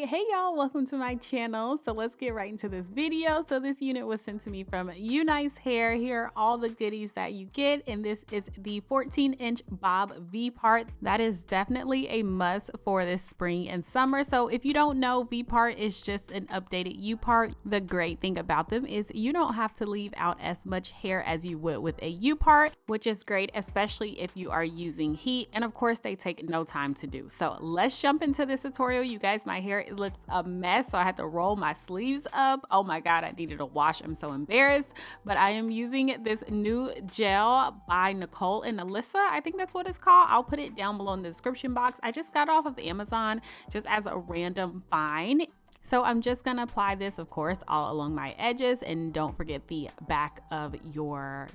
Hey y'all, welcome to my channel. So let's get right into this video. So this unit was sent to me from UNice Hair. Here are all the goodies that you get, and this is the 14-inch Bob V-part. That is definitely a must for this spring and summer. So if you don't know, V-part is just an updated U-part. The great thing about them is you don't have to leave out as much hair as you would with a U-part, which is great, especially if you are using heat. And of course, they take no time to do. So let's jump into this tutorial. You guys, my hair, it looks a mess, so I had to roll my sleeves up. Oh my god, I needed a wash. I'm so embarrassed, but I am using this new gel by Nicole and Alyssa. I think that's what it's called. I'll put it down below in the description box. I just got off of Amazon just as a random find. So I'm just gonna apply this, of course, all along my edges, and don't forget the back of your,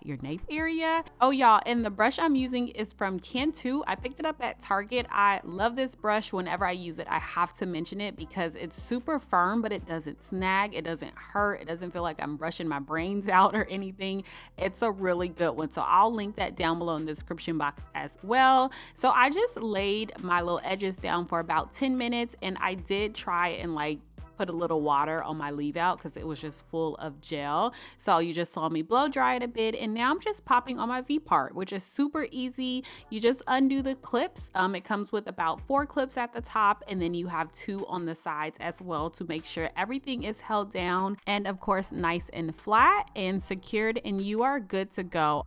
your nape area. Oh y'all, and the brush I'm using is from Cantu. I picked it up at Target. I love this brush. Whenever I use it, I have to mention it because it's super firm, but it doesn't snag, it doesn't hurt, it doesn't feel like I'm brushing my brains out or anything. It's a really good one. So I'll link that down below in the description box as well. So I just laid my little edges down for about 10 minutes, and I did try and like put a little water on my leave out because it was just full of gel. So you just saw me blow dry it a bit, and now I'm just popping on my V part, which is super easy. You just undo the clips. It comes with about 4 clips at the top, and then you have 2 on the sides as well to make sure everything is held down and of course nice and flat and secured, and you are good to go.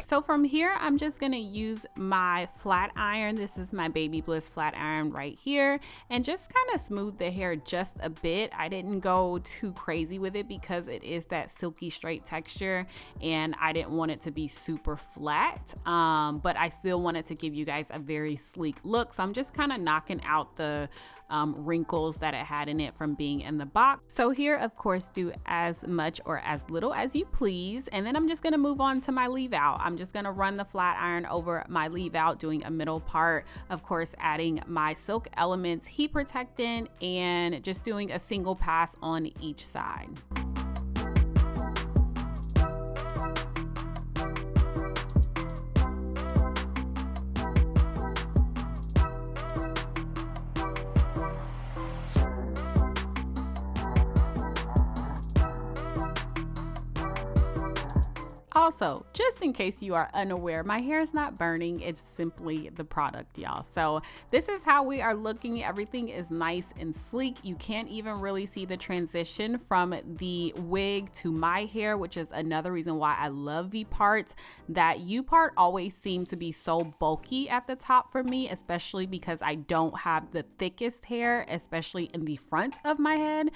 So from here, I'm just gonna use my flat iron. This is my Baby Bliss flat iron right here, and just kind of smooth the hair just a bit. I didn't go too crazy with it because it is that silky straight texture, and I didn't want it to be super flat, but I still wanted to give you guys a very sleek look. So I'm just kind of knocking out the wrinkles that it had in it from being in the box. So here, of course, do as much or as little as you please. And then I'm just gonna move on to my leave out. I'm just gonna run the flat iron over my leave out, doing a middle part, of course, adding my Silk Elements heat protectant and just doing a single pass on each side. Also, just in case you are unaware, my hair is not burning, it's simply the product, y'all. So this is how we are looking. Everything is nice and sleek. You can't even really see the transition from the wig to my hair, which is another reason why I love V parts. That U part always seemed to be so bulky at the top for me, especially because I don't have the thickest hair, especially in the front of my head.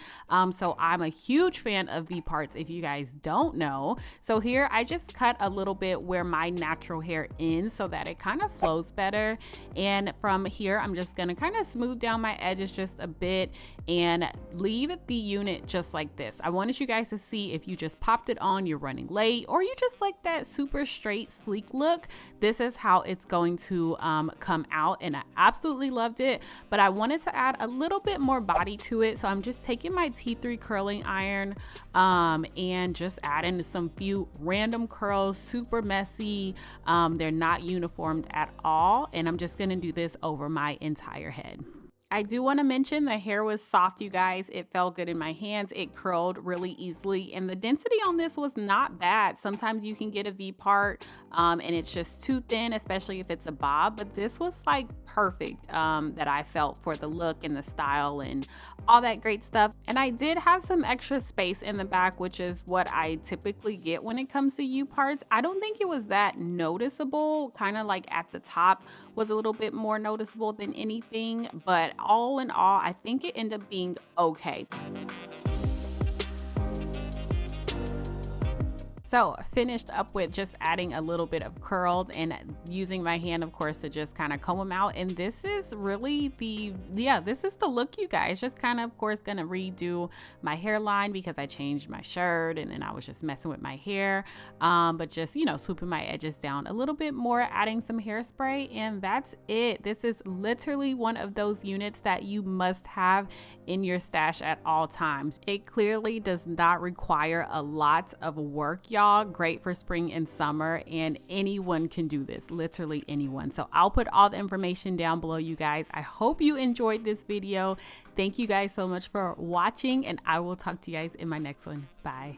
So I'm a huge fan of V parts, if you guys don't know. So here I just cut a little bit where my natural hair ends so that it kind of flows better, and from here I'm just gonna kind of smooth down my edges just a bit and leave the unit just like this. I wanted you guys to see if you just popped it on, you're running late, or you just like that super straight sleek look, this is how it's going to come out, and I absolutely loved it. But I wanted to add a little bit more body to it, so I'm just taking my T3 curling iron and just adding some few random curls, super messy. They're not uniformed at all, and I'm just gonna do this over my entire head. I do want to mention the hair was soft, you guys. It felt good in my hands. It curled really easily, and the density on this was not bad. Sometimes you can get a V part and it's just too thin, especially if it's a bob, but this was like perfect that I felt for the look and the style and all that great stuff. And I did have some extra space in the back, which is what I typically get when it comes to U parts. I don't think it was that noticeable, kind of like at the top was a little bit more noticeable than anything, but all in all, I think it ended up being okay. So finished up with just adding a little bit of curls and using my hand, of course, to just kind of comb them out. And this is really this is the look, you guys. Just kind of course, gonna redo my hairline because I changed my shirt and then I was just messing with my hair. But just, you know, swooping my edges down a little bit more, adding some hairspray, and that's it. This is literally one of those units that you must have in your stash at all times. It clearly does not require a lot of work, y'all. y'all, great for spring and summer, and anyone can do this, literally anyone. So I'll put all the information down below, you guys. I hope you enjoyed this video. Thank you guys so much for watching, and I will talk to you guys in my next one. Bye.